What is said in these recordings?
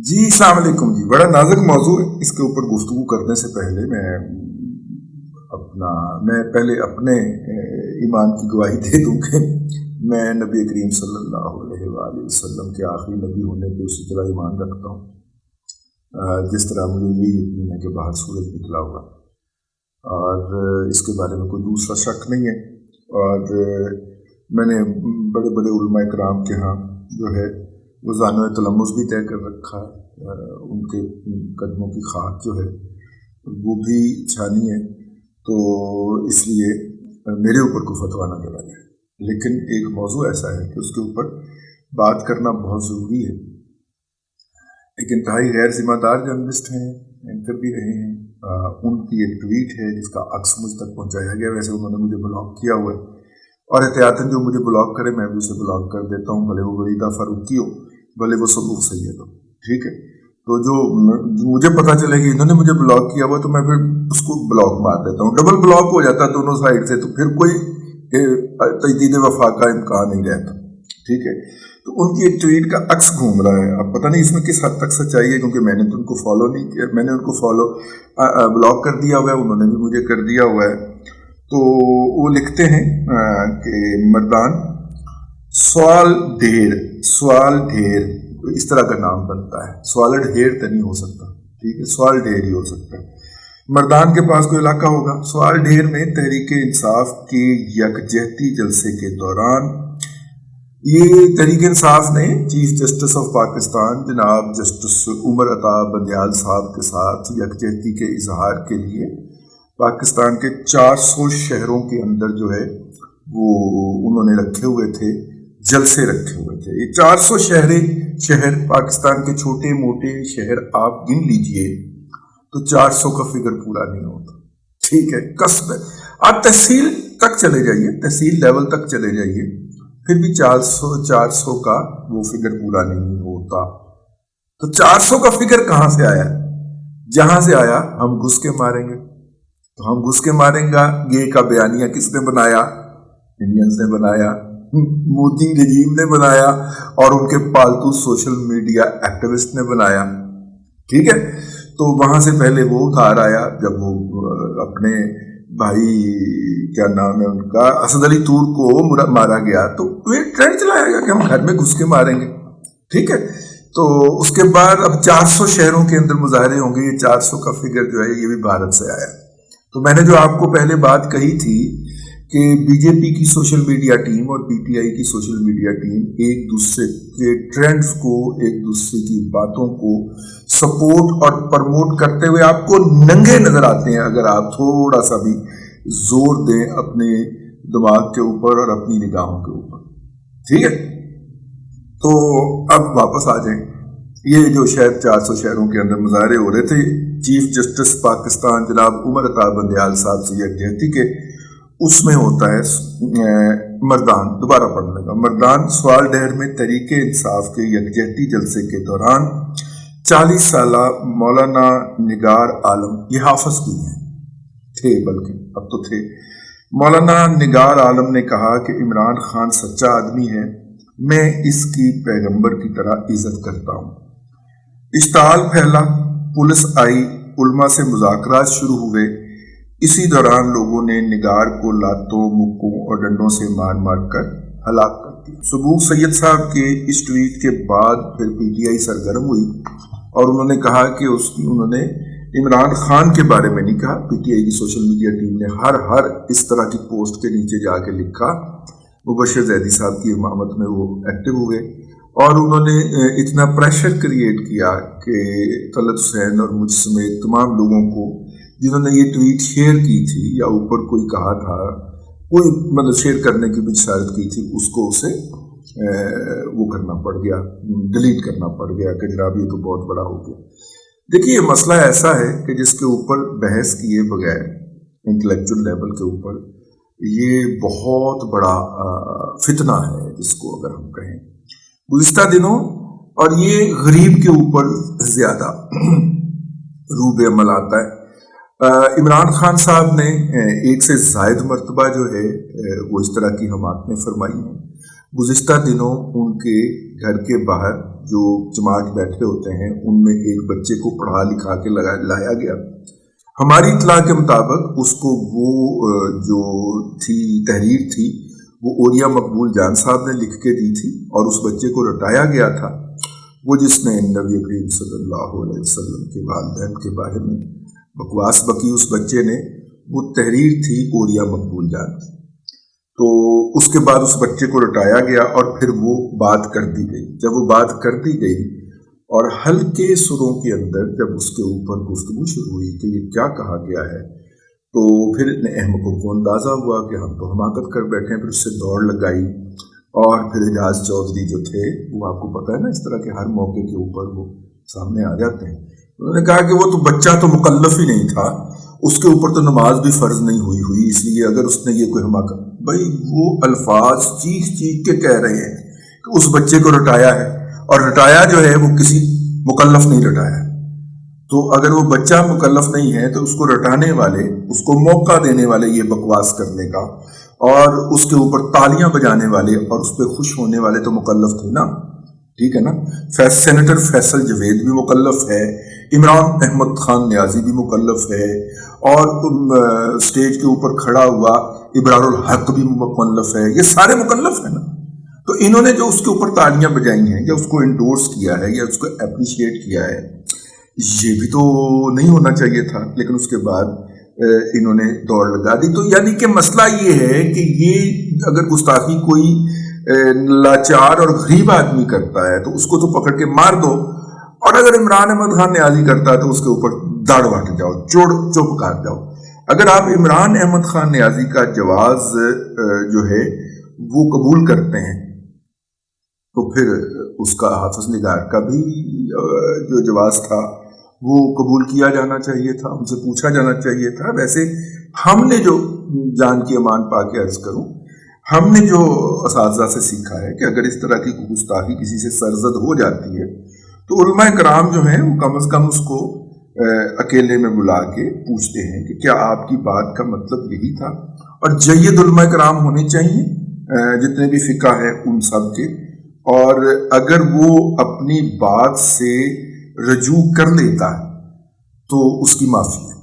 جی السلام علیکم جی، بڑا نازک موضوع ہے۔ اس کے اوپر گفتگو کرنے سے پہلے میں پہلے اپنے ایمان کی گواہی دے دوں کہ میں نبی کریم صلی اللہ علیہ وآلہ وسلم کے آخری نبی ہونے پہ اسی طرح ایمان رکھتا ہوں جس طرح مجھے یہ یقین ہے کہ باہر سورج نکلا ہوگا، اور اس کے بارے میں کوئی دوسرا شک نہیں ہے۔ اور میں نے بڑے بڑے علماء کرام کے ہاں جو ہے وہ زانو تلمس بھی طے کر رکھا ہے، ان کے قدموں کی خاک جو ہے وہ بھی چھانی ہے، تو اس لیے میرے اوپر کوئی فتویٰ نہ ڈالا جائے۔ لیکن ایک موضوع ایسا ہے کہ اس کے اوپر بات کرنا بہت ضروری ہے۔ ایک انتہائی غیر ذمہ دار جرنلسٹ ہیں، اینکر بھی رہے ہیں، ان کی ایک ٹویٹ ہے جس کا عکس مجھ تک پہنچایا گیا۔ ویسے انہوں نے مجھے بلاک کیا ہوا ہے، اور احتیاطاً جو مجھے بلاک کرے میں بھی اسے بلاک کر دیتا ہوں، بھلے وہ وریدہ فاروقی ہو، بھلے وہ صدوق سید ہو، ٹھیک ہے۔ تو جو مجھے پتہ چلے کہ انہوں نے مجھے بلاک کیا ہوا تو میں پھر اس کو بلاک مار دیتا ہوں، ڈبل بلاک ہو جاتا ہے دونوں سائڈ سے، تو پھر کوئی تجدید وفاق کا امکان نہیں رہتا، ٹھیک ہے۔ تو ان کی ایک ٹویٹ کا عکس گھوم رہا ہے، اب پتہ نہیں اس میں کس حد تک سچائی ہے، کیونکہ میں نے تو ان کو فالو نہیں کیا، میں نے ان کو بلاک کر دیا ہوا ہے، انہوں نے بھی مجھے کر دیا ہوا ہے۔ تو وہ لکھتے ہیں کہ مردان سوال ڈھیر اس طرح کا نام بنتا ہے، سوال ڈھیر تو نہیں ہو سکتا، ٹھیک ہے، سوال ڈھیر ہی ہو سکتا ہے۔ مردان کے پاس کوئی علاقہ ہوگا۔ سوال ڈھیر میں تحریک انصاف کے یکجہتی جلسے کے دوران، یہ تحریک انصاف نے چیف جسٹس آف پاکستان جناب جسٹس عمر عطا بندیال صاحب کے ساتھ یکجہتی کے اظہار کے لیے پاکستان کے 400 شہروں کے اندر جو ہے وہ انہوں نے رکھے ہوئے تھے، جلسے رکھے ہوئے تھے۔ یہ 400 شہر پاکستان کے چھوٹے موٹے شہر آپ گن لیجئے تو 400 کا فگر پورا نہیں ہوتا، ٹھیک ہے۔ قصد آپ تحصیل تک چلے جائیے، تحصیل لیول تک چلے جائیے، پھر بھی 400 کا وہ فگر پورا نہیں ہوتا۔ تو 400 کا فگر کہاں سے آیا؟ جہاں سے آیا ہم گھس کے ماریں گے، تو ہم گھس کے ماریں گا یہ کا بیانیہ کس نے بنایا؟ انڈینز نے بنایا، مودی رجیم نے بنایا، اور ان کے پالتو سوشل میڈیا ایکٹیوسٹ نے بنایا، ٹھیک ہے۔ تو وہاں سے پہلے وہ ادھار آیا جب وہ اپنے بھائی کیا نام ہے ان کا، اسد علی طور کو مارا گیا، تو وہ ٹرینڈ چلایا گیا کہ ہم گھر میں گھس کے ماریں گے، ٹھیک ہے۔ تو اس کے بعد اب 400 شہروں کے اندر مظاہرے ہوں گے، یہ 400 کا فگر جو ہے یہ بھی بھارت سے آیا۔ تو میں نے جو آپ کو پہلے بات کہی تھی کہ بی جے پی کی سوشل میڈیا ٹیم اور پی ٹی آئی کی سوشل میڈیا ٹیم ایک دوسرے کے ٹرینڈز کو، ایک دوسرے کی باتوں کو سپورٹ اور پرموٹ کرتے ہوئے آپ کو ننگے نظر آتے ہیں اگر آپ تھوڑا سا بھی زور دیں اپنے دماغ کے اوپر اور اپنی نگاہوں کے اوپر، ٹھیک ہے۔ تو اب واپس آ جائیں، یہ جو شاید 400 شہروں کے اندر مظاہرے ہو رہے تھے چیف جسٹس پاکستان جناب عمر عطا بندیال صاحب سے یکجہتی کے، اس میں ہوتا ہے مردان، دوبارہ پڑھنے کا، مردان سوال ڈھیر میں تحریک انصاف کے یکجہتی جلسے کے دوران 40 سالہ مولانا نگار عالم، یہ حافظ بھی ہیں، تھے بلکہ اب تو تھے، مولانا نگار عالم نے کہا کہ عمران خان سچا آدمی ہے، میں اس کی پیغمبر کی طرح عزت کرتا ہوں۔ اشتعال پھیلا، پولیس آئی، علماء سے مذاکرات شروع ہوئے، اسی دوران لوگوں نے نگار کو لاتوں، مکوں اور ڈنڈوں سے مار مار کر ہلاک کر دیا۔ صدوق سید صاحب کے اس ٹویٹ کے بعد پھر پی ٹی آئی سرگرم ہوئی اور انہوں نے کہا کہ انہوں نے عمران خان کے بارے میں نہیں کہا، پی ٹی آئی کی سوشل میڈیا ٹیم نے ہر اس طرح کی پوسٹ کے نیچے جا کے لکھا، مبشر زیدی صاحب کی امامت میں وہ ایکٹیو ہوئے، اور انہوں نے اتنا پریشر کریٹ کیا کہ طلعت حسین اور مجھ سمیت تمام لوگوں کو جنہوں نے یہ ٹویٹ شیئر کی تھی یا اوپر کوئی کہا تھا، کوئی مطلب شیئر کرنے کی بھی شرط کی تھی، اس کو اسے وہ کرنا پڑ گیا، ڈیلیٹ کرنا پڑ گیا کہ جناب یہ تو بہت بڑا ہو گیا۔ دیکھیے یہ مسئلہ ایسا ہے کہ جس کے اوپر بحث کیے بغیر انٹلیکچوئل لیول کے اوپر یہ بہت بڑا فتنہ ہے جس کو اگر ہم کہیں گزشتہ دنوں، اور یہ غریب کے اوپر زیادہ روب عمل آتا ہے۔ عمران خان صاحب نے ایک سے زائد مرتبہ جو ہے وہ اس طرح کی حماقتیں فرمائی ہیں، گزشتہ دنوں ان کے گھر کے باہر جو جماعت بیٹھے ہوتے ہیں ان میں ایک بچے کو پڑھا لکھا کے لایا گیا. ہماری اطلاع کے مطابق اس کو وہ جو تھی تحریر تھی وہ اوریا مقبول جان صاحب نے لکھ کے دی تھی، اور اس بچے کو رٹایا گیا تھا. وہ جس نے نبی کریم صلی اللہ علیہ وسلم کے والدین کے بارے میں بکواس بکی، اس بچے نے، وہ تحریر تھی اوریا مقبول جان کی. تو اس کے بعد اس بچے کو رٹایا گیا اور پھر وہ بات کر دی گئی. جب وہ بات کر دی گئی اور ہلکے سروں کے اندر جب اس کے اوپر گفتگو شروع ہوئی کہ یہ کیا کہا گیا ہے، تو پھر احمقوں کو اندازہ ہوا کہ ہم تو حماقت کر بیٹھے ہیں. پھر اس سے دوڑ لگائی، اور پھر اعجاز چودھری جو تھے، وہ آپ کو پتہ ہے نا اس طرح کے ہر موقع کے اوپر وہ سامنے آ جاتے ہیں. انہوں نے کہا کہ وہ تو بچہ تو مکلف ہی نہیں تھا، اس کے اوپر تو نماز بھی فرض نہیں ہوئی، اس لیے اگر اس نے یہ کوئی حماقت. بھائی وہ الفاظ چیخ چیخ کے کہہ رہے ہیں کہ اس بچے کو رٹایا ہے، اور رٹایا جو ہے وہ کسی مکلف نہیں رٹایا. تو اگر وہ بچہ مکلف نہیں ہے تو اس کو رٹانے والے، اس کو موقع دینے والے یہ بکواس کرنے کا، اور اس کے اوپر تالیاں بجانے والے اور اس پہ خوش ہونے والے تو مکلف تھے نا. ٹھیک ہے نا. سینیٹر فیصل جوید بھی مکلف ہے، عمران احمد خان نیازی بھی مکلف ہے، اور اسٹیج کے اوپر کھڑا ہوا ابرار الحق بھی مکلف ہے. یہ سارے مکلف ہیں نا. تو انہوں نے جو اس کے اوپر تالیاں بجائی ہیں یا اس کو انڈورس کیا ہے یا اس کو اپریشیٹ کیا ہے، یہ بھی تو نہیں ہونا چاہیے تھا. لیکن اس کے بعد انہوں نے دوڑ لگا دی. تو یعنی کہ مسئلہ یہ ہے کہ یہ اگر گستاخی کوئی لاچار اور غریب آدمی کرتا ہے تو اس کو تو پکڑ کے مار دو، اور اگر عمران احمد خان نیازی کرتا ہے تو اس کے اوپر داڑ واٹ جاؤ، چپ کاٹ جاؤ. اگر آپ عمران احمد خان نیازی کا جواز جو ہے وہ قبول کرتے ہیں تو پھر اس کا حافظ نگار کا بھی جو جواز تھا وہ قبول کیا جانا چاہیے تھا، ان سے پوچھا جانا چاہیے تھا. ویسے ہم نے جو جان کی امان پا کے عرض کروں، ہم نے جو اساتذہ سے سیکھا ہے کہ اگر اس طرح کی گستاخی کسی سے سرزد ہو جاتی ہے تو علماء کرام جو ہیں وہ کم از کم اس کو اکیلے میں بلا کے پوچھتے ہیں کہ کیا آپ کی بات کا مطلب یہی تھا. اور جید علماء کرام ہونے چاہیے جتنے بھی فقہ ہیں ان سب کے، اور اگر وہ اپنی بات سے رجوع کر لیتا ہے تو اس کی معافی ہے،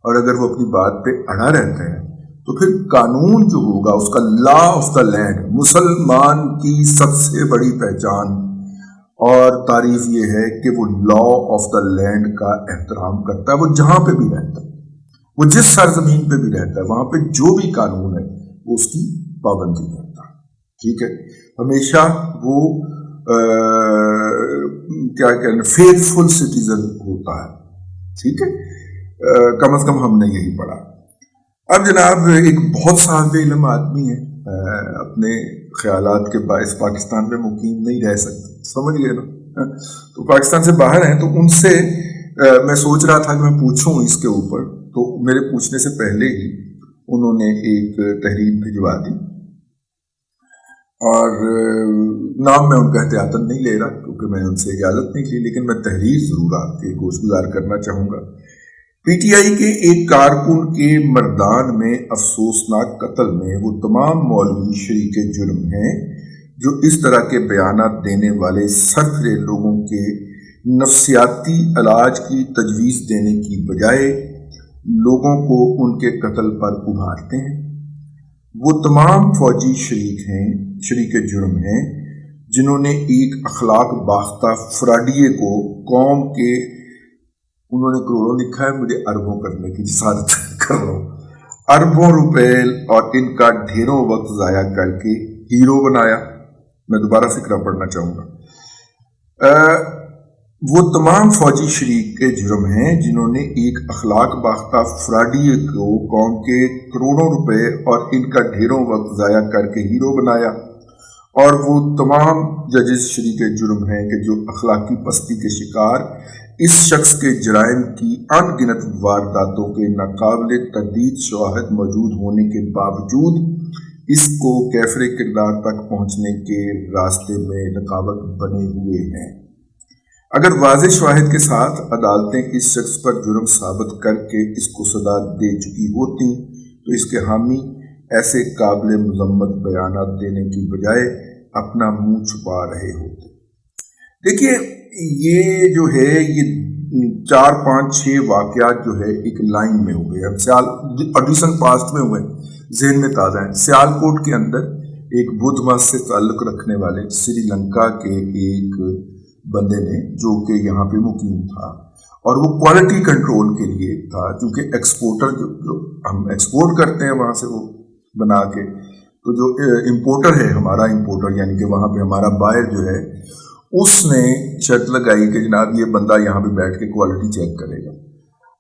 اور اگر وہ اپنی بات پہ اڑا رہتا ہے تو پھر قانون جو ہوگا اس کا لا آف دا لینڈ، مسلمان کی سب سے بڑی پہچان اور تعریف یہ ہے کہ وہ لا آف دا لینڈ کا احترام کرتا ہے. وہ جہاں پہ بھی رہتا ہے، وہ جس سرزمین پہ بھی رہتا ہے، وہاں پہ جو بھی قانون ہے وہ اس کی پابندی کرتا ہے. ٹھیک ہے. ہمیشہ وہ کیا کہنا فیتھفل سٹیزن ہوتا ہے. ٹھیک ہے. کم از کم ہم نے یہی پڑھا. اب جناب ایک بہت صاحب علم آدمی ہے، اپنے خیالات کے باعث پاکستان میں مقیم نہیں رہ سکتے، سمجھ گئے نا. تو پاکستان سے باہر ہیں، تو ان سے میں سوچ رہا تھا کہ میں پوچھوں اس کے اوپر. تو میرے پوچھنے سے پہلے ہی انہوں نے ایک تحریر بھجوا دی، اور نام میں ان کا احتیاطاً نہیں لے رہا کیونکہ میں نے ان سے اجازت نہیں لی، لیکن میں تحریر ضرور آپ کے گوش گزار کرنا چاہوں گا. پی ٹی آئی کے ایک کارکن کے مردان میں افسوسناک قتل میں وہ تمام مولوی شریک جرم ہیں جو اس طرح کے بیانات دینے والے سرفرے لوگوں کے نفسیاتی علاج کی تجویز دینے کی بجائے لوگوں کو ان کے قتل پر ابھارتے ہیں. وہ تمام فوجی شریک جرم ہیں جنہوں نے ایک اخلاق باختہ فراڈیے کو قوم کے، انہوں نے کروڑوں لکھا ہے، مجھے اربوں کرنے کی جسارت کر رہا ہوں، اربوں روپے اور ان کا ڈھیروں وقت ضائع کر کے ہیرو بنایا. میں دوبارہ فقرہ پڑھنا چاہوں گا. وہ تمام فوجی شریک کے جرم ہیں جنہوں نے ایک اخلاق باختہ فراڈی کو قوم کے کروڑوں روپے اور ان کا ڈھیروں وقت ضائع کر کے ہیرو بنایا. اور وہ تمام ججز شریک جرم ہیں کہ جو اخلاقی پستی کے شکار اس شخص کے جرائم کی ان گنت وارداتوں کے ناقابل تردید شواہد موجود ہونے کے باوجود اس کو کیفر کردار تک پہنچنے کے راستے میں رکاوٹ بنے ہوئے ہیں. اگر واضح شواہد کے ساتھ عدالتیں اس شخص پر جرم ثابت کر کے اس کو سزا دے چکی ہوتی تو اس کے حامی ایسے قابل مذمت بیانات دینے کی بجائے اپنا منہ چھپا رہے ہوتے۔ دیکھیے یہ جو ہے یہ 4 5 6 واقعات جو ہے ایک لائن میں ہو گئے، اب ریسنٹ پاسٹ میں ہوئے، ذہن میں تازہ ہیں۔ سیالکوٹ کے اندر ایک بدھ مت سے تعلق رکھنے والے سری لنکا کے ایک بندے نے، جو کہ یہاں پہ مقیم تھا اور وہ کوالٹی کنٹرول کے لیے تھا، چونکہ ایکسپورٹر جو ہم ایکسپورٹ کرتے ہیں وہاں سے وہ بنا کے، تو جو امپورٹر ہے ہمارا امپورٹر یعنی کہ وہاں پہ ہمارا بائر جو ہے، اس نے شرط لگائی کہ جناب یہ بندہ یہاں پہ بیٹھ کے کوالٹی چیک کرے گا۔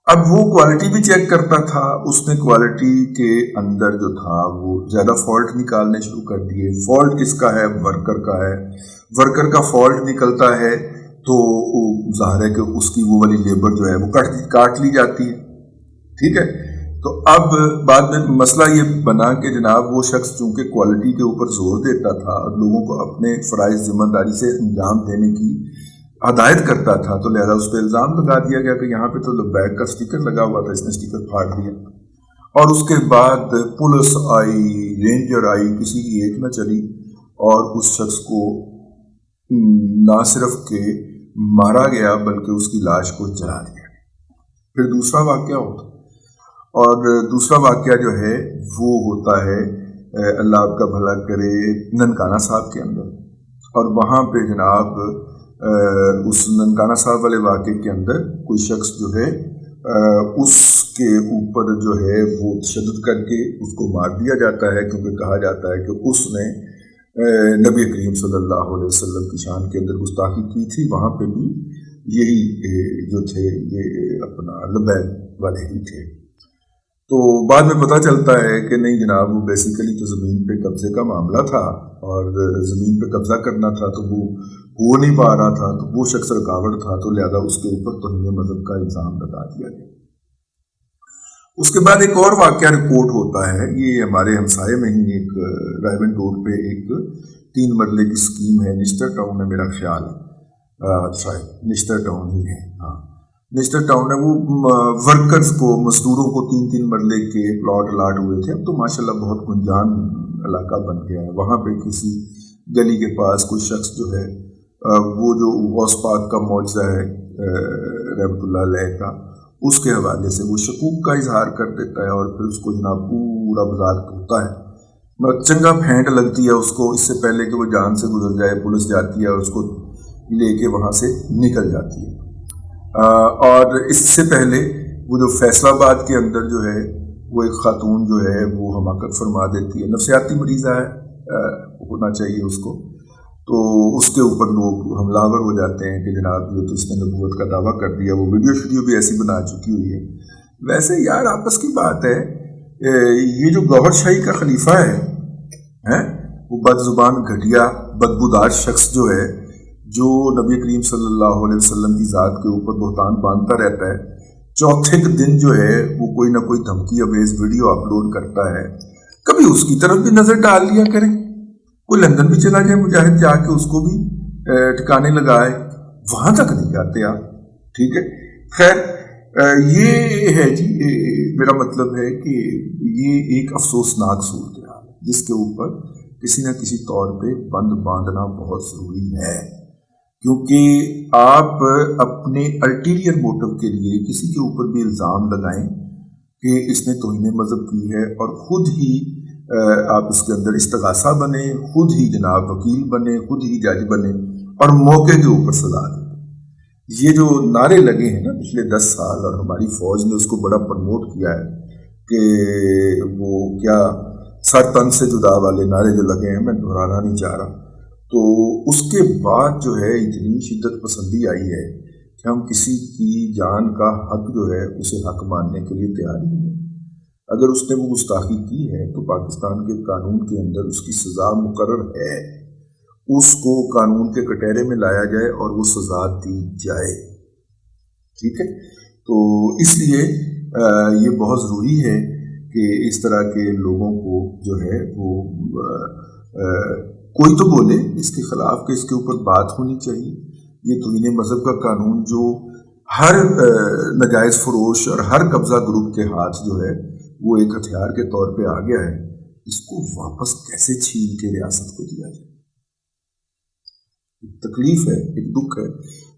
اب وہ کوالٹی بھی چیک کرتا تھا، اس نے کوالٹی کے اندر جو تھا وہ زیادہ فالٹ نکالنے شروع کر دیے۔ فالٹ کس کا ہے؟ ورکر کا ہے۔ ورکر کا فالٹ نکلتا ہے تو ظاہر ہے کہ اس کی وہ والی لیبر جو ہے وہ کاٹ لی جاتی ہے، ٹھیک ہے۔ تو اب بعد میں مسئلہ یہ بنا کہ جناب وہ شخص چونکہ کوالٹی کے اوپر زور دیتا تھا اور لوگوں کو اپنے فرائض ذمہ داری سے انجام دینے کی ہدایت کرتا تھا، تو لہذا اس پہ الزام لگا دیا گیا کہ یہاں پہ تو لبیک کا سٹیکر لگا ہوا تھا، اس نے سٹیکر پھاڑ دیا۔ اور اس کے بعد پولیس آئی، رینجر آئی، کسی کی ایک نہ چلی اور اس شخص کو نہ صرف کہ مارا گیا بلکہ اس کی لاش کو جلا دیا۔ پھر دوسرا واقعہ ہوتا، اور دوسرا واقعہ جو ہے وہ ہوتا ہے اللہ آپ کا بھلا کرے ننکانہ صاحب کے اندر، اور وہاں پہ جناب اس ننکانہ صاحب والے واقعے کے اندر کوئی شخص جو ہے اس کے اوپر جو ہے وہ تشدد کر کے اس کو مار دیا جاتا ہے، کیونکہ کہا جاتا ہے کہ اس نے نبی کریم صلی اللہ علیہ وسلم کی شان کے اندر گستاخی کی تھی۔ وہاں پہ بھی یہی جو تھے یہ اپنا لبیک والے ہی تھے۔ تو بعد میں پتہ چلتا ہے کہ نہیں جناب وہ بیسیکلی تو زمین پہ قبضے کا معاملہ تھا، اور زمین پہ قبضہ کرنا تھا تو وہ ہو نہیں پا رہا تھا، تو وہ شخص رکاوٹ تھا، تو لہذا اس کے اوپر توہین مذہب کا الزام لگا دیا گیا۔ اس کے بعد ایک اور واقعہ رپورٹ ہوتا ہے، یہ ہمارے ہمسائے میں ہی ایک رائیونڈ روڈ پہ ایک 3 مرلے کی سکیم ہے، نشتر ٹاؤن ہے میرا خیال ہے، شاید نشتر ٹاؤن ہی ہے، ہاں نشتر ٹاؤن ہے۔ وہ ورکرز کو، مزدوروں کو 3 مرلے کے پلاٹ الاٹ ہوئے تھے۔ اب تو ماشاءاللہ بہت گنجان علاقہ بن گیا ہے۔ وہاں پہ کسی گلی کے پاس کوئی شخص جو ہے وہ جو غوث پاک کا معجزہ ہے رحمۃ اللہ علیہ کا، اس کے حوالے سے وہ شکوک کا اظہار کر دیتا ہے، اور پھر اس کو جناب پورا بازار ہوتا ہے، چنگا پھینٹ لگتی ہے اس کو، اس سے پہلے کہ وہ جان سے گزر جائے پولیس جاتی ہے اور اس کو لے کے وہاں سے نکل جاتی ہے۔ اور اس سے پہلے وہ جو فیصل آباد کے اندر جو ہے وہ ایک خاتون جو ہے وہ حماقت فرما دیتی ہے، نفسیاتی مریضہ ہے، ہونا چاہیے اس کو، تو اس کے اوپر لوگ حملہ آور ہو جاتے ہیں کہ جناب یہ تو اس نے نبوت کا دعویٰ کر دیا۔ وہ ویڈیو بھی ایسی بنا چکی ہوئی ہے۔ ویسے یار آپس کی بات ہے، یہ جو گوہر شاہی کا خلیفہ ہے وہ بد زبان گھٹیا بدبودار شخص جو ہے، جو نبی کریم صلی اللہ علیہ وسلم کی ذات کے اوپر بہتان باندھتا رہتا ہے، چوتھے دن جو ہے وہ کوئی نہ کوئی دھمکی امیز ویڈیو اپلوڈ کرتا ہے۔ کبھی اس کی طرف بھی نظر ڈال لیا کریں، کوئی لندن بھی چلا جائے مجاہد، جا کے اس کو بھی ٹھکانے لگائے، وہاں تک نہیں جاتے آپ، ٹھیک ہے۔ خیر یہ ہے جی، میرا مطلب ہے کہ یہ ایک افسوسناک صورتحال ہے جس کے اوپر کسی نہ کسی طور پہ بند باندھنا بہت ضروری ہے، کیونکہ آپ اپنے الٹیریئر موٹو کے لیے کسی کے اوپر بھی الزام لگائیں کہ اس نے توہین مذہب کی ہے، اور خود ہی آپ اس کے اندر استغاثہ بنے، خود ہی جناب وکیل بنے، خود ہی جج بنے، اور موقع کے اوپر سزا دیں۔ یہ جو نعرے لگے ہیں نا پچھلے 10 سال، اور ہماری فوج نے اس کو بڑا پروموٹ کیا ہے کہ وہ کیا سر تن سے جدا والے نعرے جو لگے ہیں، میں دہرانا نہیں چاہ رہا، تو اس کے بعد جو ہے اتنی شدت پسندی آئی ہے کہ ہم کسی کی جان کا حق جو ہے اسے حق ماننے کے لیے تیار نہیں ہیں۔ اگر اس نے وہ گستاخی کی ہے تو پاکستان کے قانون کے اندر اس کی سزا مقرر ہے، اس کو قانون کے کٹہرے میں لایا جائے اور وہ سزا دی جائے، ٹھیک ہے۔ تو اس لیے یہ بہت ضروری ہے کہ اس طرح کے لوگوں کو جو ہے وہ کوئی تو بولے اس کے خلاف، کہ اس کے اوپر بات ہونی چاہیے۔ یہ توہین مذہب کا قانون جو ہر ناجائز فروش اور ہر قبضہ گروپ کے ہاتھ جو ہے وہ ایک ہتھیار کے طور پہ آ گیا ہے، اس کو واپس کیسے چھین کے ریاست کو دیا جائے. تکلیف ہے، ایک دکھ ہے.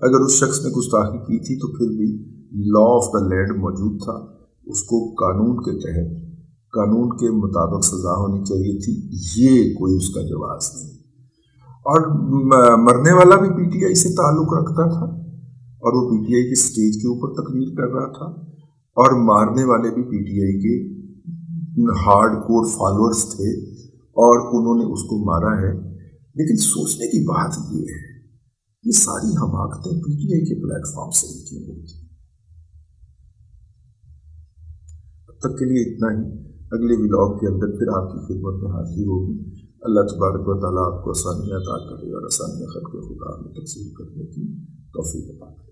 اگر اس شخص نے گستاخی کی تھی تو پھر بھی لا آف دا لینڈ موجود تھا، اس کو قانون کے تحت قانون کے مطابق سزا ہونی چاہیے تھی. یہ کوئی اس کا جواز نہیں. اور مرنے والا بھی پی ٹی آئی سے تعلق رکھتا تھا اور وہ پی ٹی آئی کی سٹیج کے اوپر تقریر کر رہا تھا، اور مارنے والے بھی پی ٹی آئی کے ہارڈ کور فالوورز تھے اور انہوں نے اس کو مارا ہے. لیکن سوچنے کی بات یہ ہے، یہ ساری حماقتیں پی ٹی آئی کے پلیٹ فارم سے کی ہوئی تھی. اب تک کے لیے اتنا ہی. اگلے ولاگ کے اندر پھر آپ کی خدمت میں حاضری ہوگی. اللہ تبارک و تعالیٰ آپ کو آسانیاں عطا کرے اور آسانیاں خلق خدا میں تقسیم کرنے کی توفیق عطا کرے.